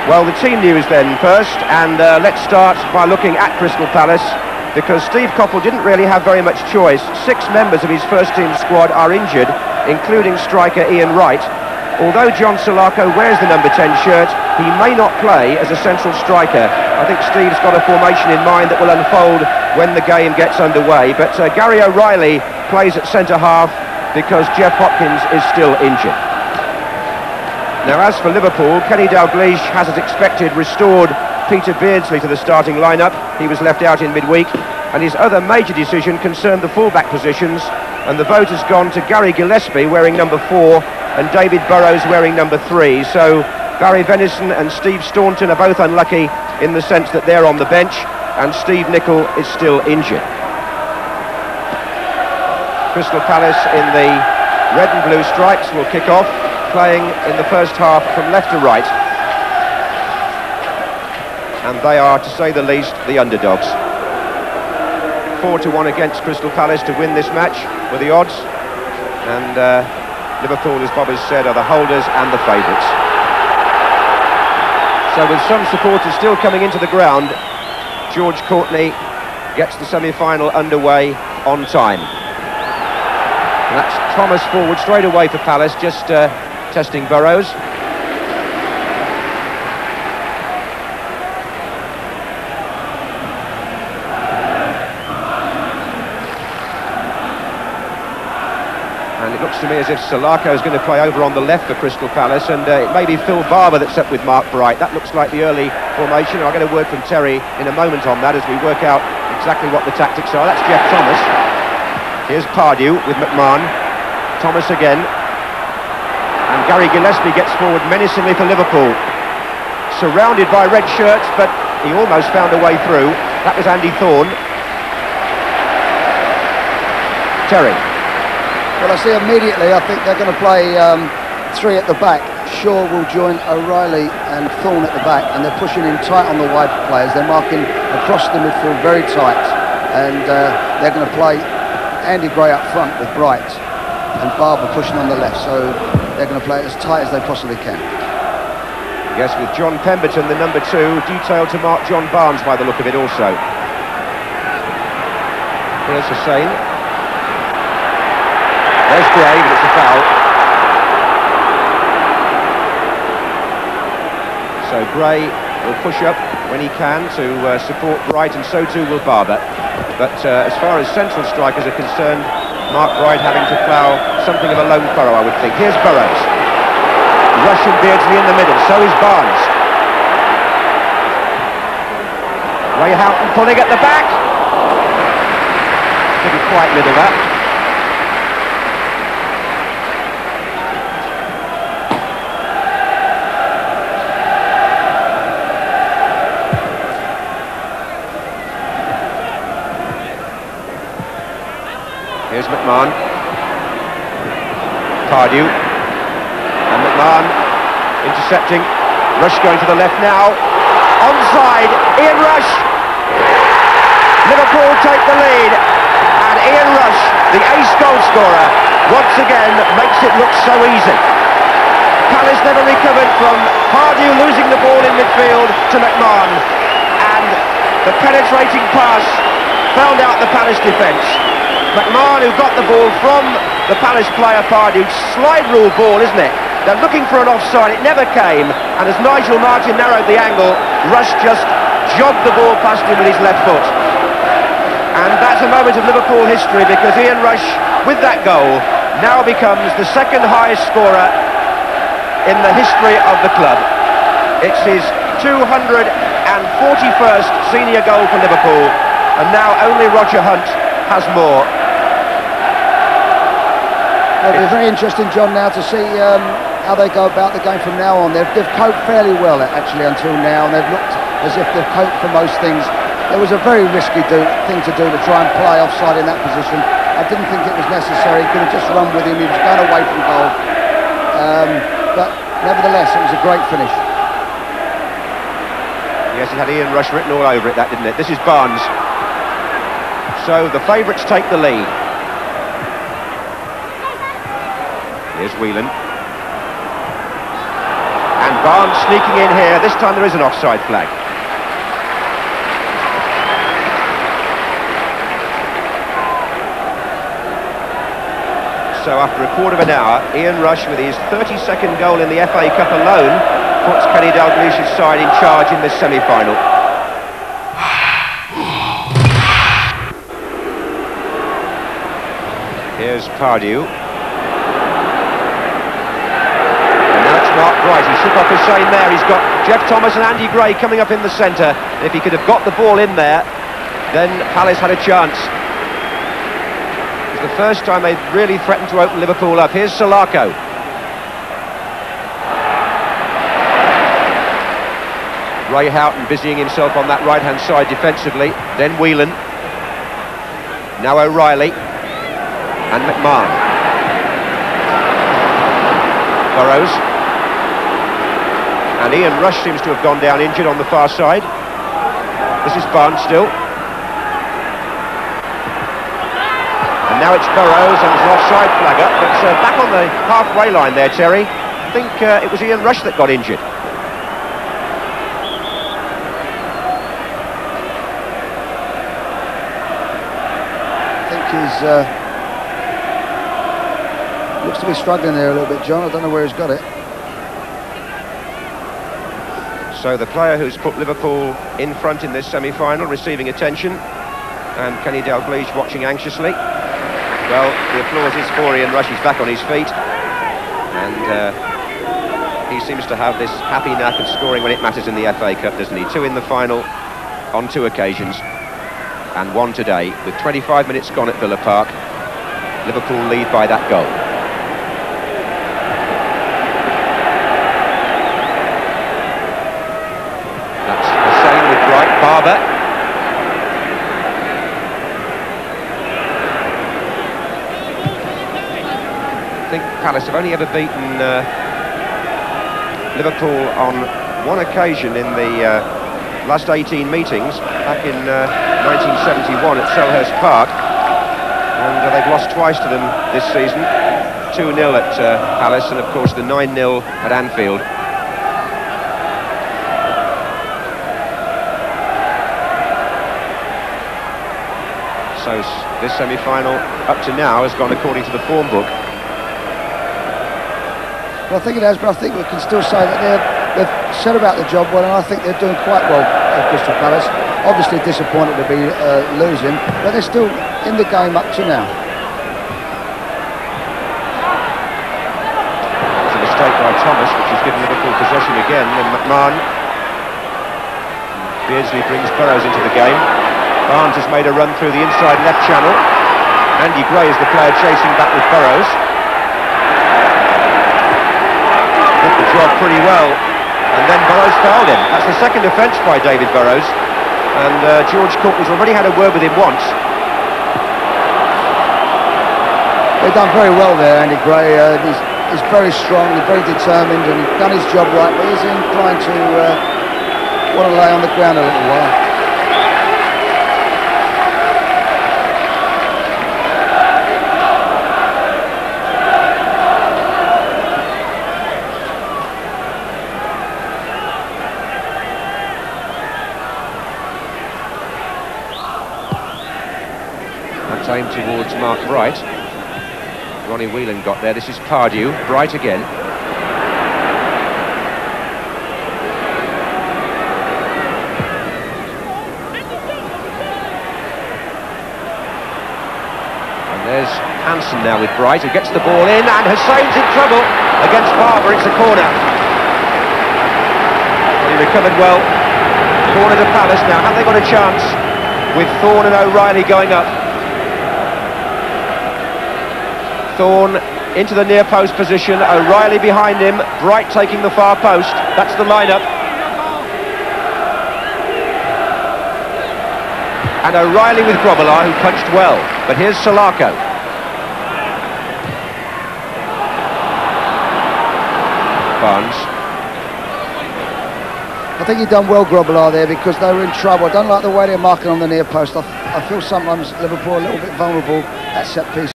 Well, the team news then first, and let's start by looking at Crystal Palace, because Steve Coppell didn't really have very much choice. 6 members of his first team squad are injured, including striker Ian Wright. Although John Salako wears the number 10 shirt, he may not play as a central striker. I think Steve's got a formation in mind that will unfold when the game gets underway. But Gary O'Reilly plays at centre-half because Jeff Hopkins is still injured. Now, as for Liverpool, Kenny Dalglish has, as expected, restored Peter Beardsley to the starting lineup. He was left out in midweek, and his other major decision concerned the fullback positions, and the vote has gone to Gary Gillespie wearing number 4 and David Burrows wearing number 3. So Barry Venison and Steve Staunton are both unlucky in the sense that they're on the bench, and Steve Nicol is still injured. Crystal Palace in the red and blue stripes will kick off, playing in the first half from left to right, and they are, to say the least, the underdogs. 4-1 against Crystal Palace to win this match were the odds, and Liverpool, as Bob has said, are the holders and the favourites. So with some supporters still coming into the ground, George Courtney gets the semi-final underway on time. And that's Thomas forward straight away for Palace, just testing Burrows. And it looks to me as if Salako is going to play over on the left for Crystal Palace, and it may be Phil Barber that's up with Mark Bright. That looks like the early formation. I'll get a word from Terry in a moment on that as we work out exactly what the tactics are. That's Jeff Thomas. Here's Pardew with McMahon. Thomas again. And Gary Gillespie gets forward menacingly for Liverpool. Surrounded by red shirts, but he almost found a way through. That was Andy Thorne. Terry. Well, I see immediately, I think they're going to play 3 at the back. Shaw will join O'Reilly and Thorne at the back, and they're pushing in tight on the wide players. They're marking across the midfield very tight, and they're going to play Andy Gray up front with Bright and Barber pushing on the left, so they're going to play it as tight as they possibly can. Yes, with John Pemberton, the number 2, detailed to mark John Barnes by the look of it also. Here's Hussain. There's Gray, but it's a foul. So Gray will push up when he can to support Bright, and so too will Barber. But as far as central strikers are concerned, Mark Bright having to plough something of a lone furrow, I would think. Here's Burrows. Rush and Beardsley in the middle, so is Barnes. Ray Houghton pulling at the back. Didn't quite middle that. Here's McMahon. Pardew. And McMahon intercepting. Rush going to the left now. Onside. Ian Rush. Liverpool take the lead. And Ian Rush, the ace goal scorer, once again makes it look so easy. Palace never recovered from Pardew losing the ball in midfield to McMahon. And the penetrating pass found out the Palace defence. McMahon, who got the ball from the Palace player Pardew, slide rule ball, isn't it? They're looking for an offside, it never came, and as Nigel Martin narrowed the angle, Rush just jogged the ball past him with his left foot. And that's a moment of Liverpool history, because Ian Rush, with that goal, now becomes the second highest scorer in the history of the club. It's his 241st senior goal for Liverpool, and now only Roger Hunt has more. It'll be very interesting, John, now to see how they go about the game from now on. They've coped fairly well, actually, until now, and they've looked as if they've coped for most things. It was a very risky thing to do to try and play offside in that position. I didn't think it was necessary. He could have just run with him. He was going away from goal. But nevertheless, it was a great finish. Yes, it had Ian Rush written all over it, that, didn't it? This is Barnes. So the favourites take the lead. Here's Whelan. And Barnes sneaking in here. This time there is an offside flag. So after a quarter of an hour, Ian Rush, with his 32nd goal in the FA Cup alone, puts Kenny Dalglish's side in charge in this semi-final. Here's Pardew. And now it's Mark Bright. He shook off Hussein there. He's got Jeff Thomas and Andy Gray coming up in the centre. If he could have got the ball in there, then Palace had a chance. It's the first time they've really threatened to open Liverpool up. Here's Salako. Ray Houghton busying himself on that right-hand side defensively. Then Whelan. Now O'Reilly. And McMahon. Burrows. And Ian Rush seems to have gone down injured on the far side. This is Barnes still. And now it's Burrows, and there's an offside flag up. But back on the halfway line there, Terry. I think it was Ian Rush that got injured. I think he's... looks to be struggling there a little bit, John. I don't know where he's got it. So the player who's put Liverpool in front in this semi-final receiving attention, and Kenny Dalglish watching anxiously. Well, the applause is for Ian Rush. He's back on his feet, and he seems to have this happy knack of scoring when it matters in the FA Cup, doesn't he? 2 in the final on 2 occasions, and 1 today. With 25 minutes gone at Villa Park, Liverpool lead by that goal. Barber. I think Palace have only ever beaten Liverpool on 1 occasion in the last 18 meetings, back in 1971 at Selhurst Park, and they've lost twice to them this season. 2-0 at Palace, and of course the 9-0 at Anfield. So this semi-final, up to now, has gone according to the form book. Well, I think it has, but I think we can still say that they've set about the job well, and I think they're doing quite well at Crystal Palace. Obviously disappointed to be losing, but they're still in the game up to now. It's a mistake by Thomas, which has given Liverpool possession again, and McMahon. Beardsley brings Burrows into the game. Barnes has made a run through the inside left channel. Andy Gray is the player chasing back with Burrows. Did the job pretty well, and then Burrows fouled him. That's the second offence by David Burrows, and George Courtney's already had a word with him once. They've done very well there, Andy Gray. He's very strong, he's very determined, and he's done his job right, but he's inclined to want to lay on the ground a little while. Aimed towards Mark Bright. Ronnie Whelan got there. This is Pardew. Bright again. And there's Hansen now with Bright, who gets the ball in, and Hussein's in trouble against Barber. It's a corner. Well, he recovered well. Corner to Palace now. Have they got a chance with Thorne and O'Reilly going up? Thorne into the near post position, O'Reilly behind him, Bright taking the far post. That's the lineup. And O'Reilly with Grobbelaar, who punched well. But here's Salako. Barnes. I think he done well, Grobbelaar, there, because they were in trouble. I don't like the way they're marking on the near post. I feel sometimes Liverpool are a little bit vulnerable at set piece.